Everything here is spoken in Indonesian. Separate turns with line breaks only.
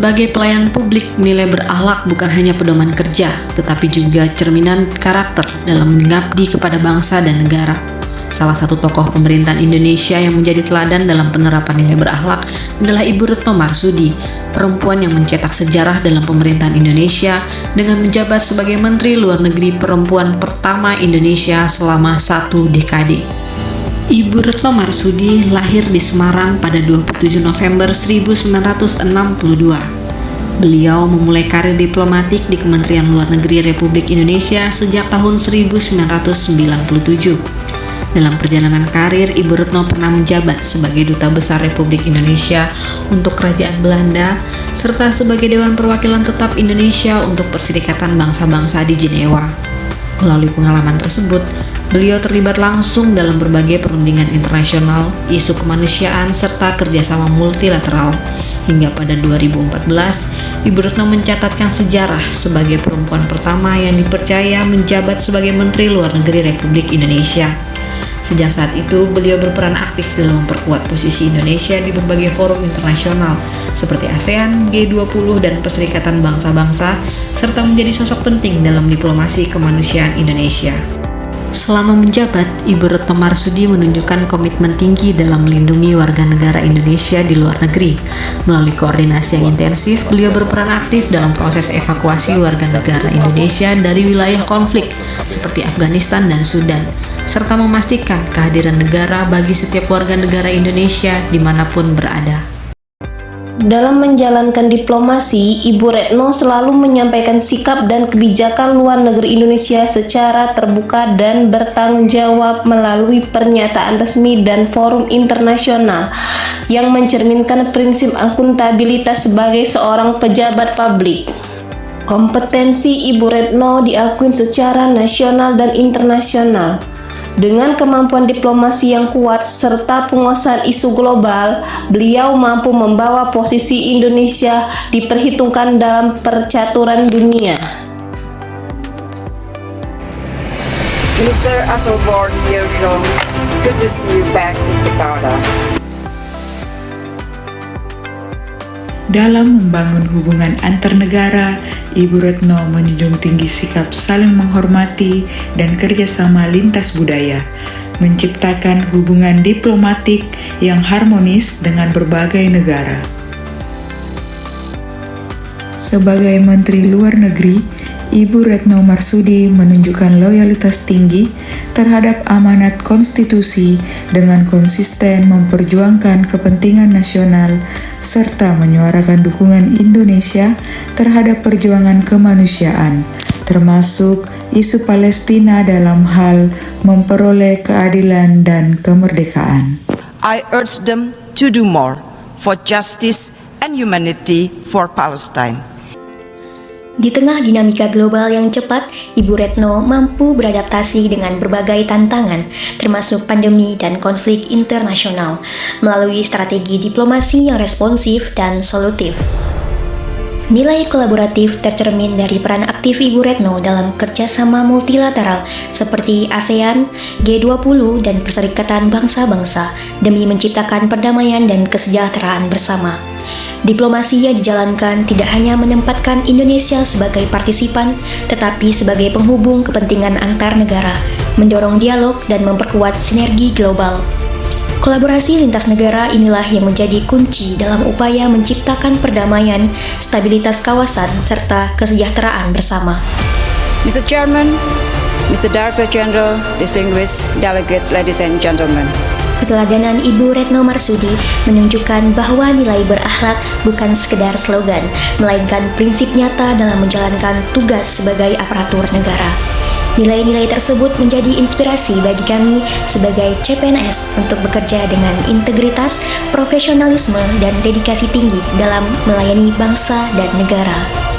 Sebagai pelayan publik, nilai berakhlak bukan hanya pedoman kerja, tetapi juga cerminan karakter dalam mengabdi kepada bangsa dan negara. Salah satu tokoh pemerintahan Indonesia yang menjadi teladan dalam penerapan nilai berakhlak adalah Ibu Retno Marsudi, perempuan yang mencetak sejarah dalam pemerintahan Indonesia dengan menjabat sebagai Menteri Luar Negeri perempuan pertama Indonesia selama 1 dekade. Ibu Retno Marsudi lahir di Semarang pada 27 November 1962. Beliau memulai karir diplomatik di Kementerian Luar Negeri Republik Indonesia sejak tahun 1997. Dalam perjalanan karir, Ibu Retno pernah menjabat sebagai Duta Besar Republik Indonesia untuk Kerajaan Belanda, serta sebagai Dewan Perwakilan Tetap Indonesia untuk Perserikatan Bangsa-Bangsa di Jenewa. Melalui pengalaman tersebut, beliau terlibat langsung dalam berbagai perundingan internasional, isu kemanusiaan, serta kerjasama multilateral. Hingga pada 2014, Ibu Retno mencatatkan sejarah sebagai perempuan pertama yang dipercaya menjabat sebagai Menteri Luar Negeri Republik Indonesia. Sejak saat itu, beliau berperan aktif dalam memperkuat posisi Indonesia di berbagai forum internasional seperti ASEAN, G20, dan Perserikatan Bangsa-Bangsa, serta menjadi sosok penting dalam diplomasi kemanusiaan Indonesia. Selama menjabat, Ibu Retno Marsudi menunjukkan komitmen tinggi dalam melindungi warga negara Indonesia di luar negeri. Melalui koordinasi yang intensif, beliau berperan aktif dalam proses evakuasi warga negara Indonesia dari wilayah konflik seperti Afghanistan dan Sudan, serta memastikan kehadiran negara bagi setiap warga negara Indonesia dimanapun berada.
Dalam menjalankan diplomasi, Ibu Retno selalu menyampaikan sikap dan kebijakan luar negeri Indonesia secara terbuka dan bertanggung jawab melalui pernyataan resmi dan forum internasional yang mencerminkan prinsip akuntabilitas sebagai seorang pejabat publik. Kompetensi Ibu Retno diakui secara nasional dan internasional. Dengan kemampuan diplomasi yang kuat serta penguasaan isu global, beliau mampu membawa posisi Indonesia diperhitungkan dalam percaturan dunia.
Mr. Asselborn Yurko, good to see you back in Jakarta.
Dalam membangun hubungan antar negara, Ibu Retno menjunjung tinggi sikap saling menghormati dan kerjasama lintas budaya, menciptakan hubungan diplomatik yang harmonis dengan berbagai negara. Sebagai Menteri Luar Negeri, Ibu Retno Marsudi menunjukkan loyalitas tinggi terhadap amanat konstitusi dengan konsisten memperjuangkan kepentingan nasional serta menyuarakan dukungan Indonesia terhadap perjuangan kemanusiaan, termasuk isu Palestina dalam hal memperoleh keadilan dan kemerdekaan.
I urge them to do more for justice and humanity for Palestine.
Di tengah dinamika global yang cepat, Ibu Retno mampu beradaptasi dengan berbagai tantangan, termasuk pandemi dan konflik internasional, melalui strategi diplomasi yang responsif dan solutif. Nilai kolaboratif tercermin dari peran aktif Ibu Retno dalam kerjasama multilateral seperti ASEAN, G20, dan Perserikatan Bangsa-Bangsa demi menciptakan perdamaian dan kesejahteraan bersama. Diplomasi yang dijalankan tidak hanya menempatkan Indonesia sebagai partisipan, tetapi sebagai penghubung kepentingan antar negara, mendorong dialog dan memperkuat sinergi global. Kolaborasi lintas negara inilah yang menjadi kunci dalam upaya menciptakan perdamaian, stabilitas kawasan, serta kesejahteraan bersama.
Mr. Chairman, Mr. Director General, distinguished delegates, ladies and gentlemen.
Keteladanan Ibu Retno Marsudi menunjukkan bahwa nilai berakhlak bukan sekedar slogan, melainkan prinsip nyata dalam menjalankan tugas sebagai aparatur negara. Nilai-nilai tersebut menjadi inspirasi bagi kami sebagai CPNS untuk bekerja dengan integritas, profesionalisme, dan dedikasi tinggi dalam melayani bangsa dan negara.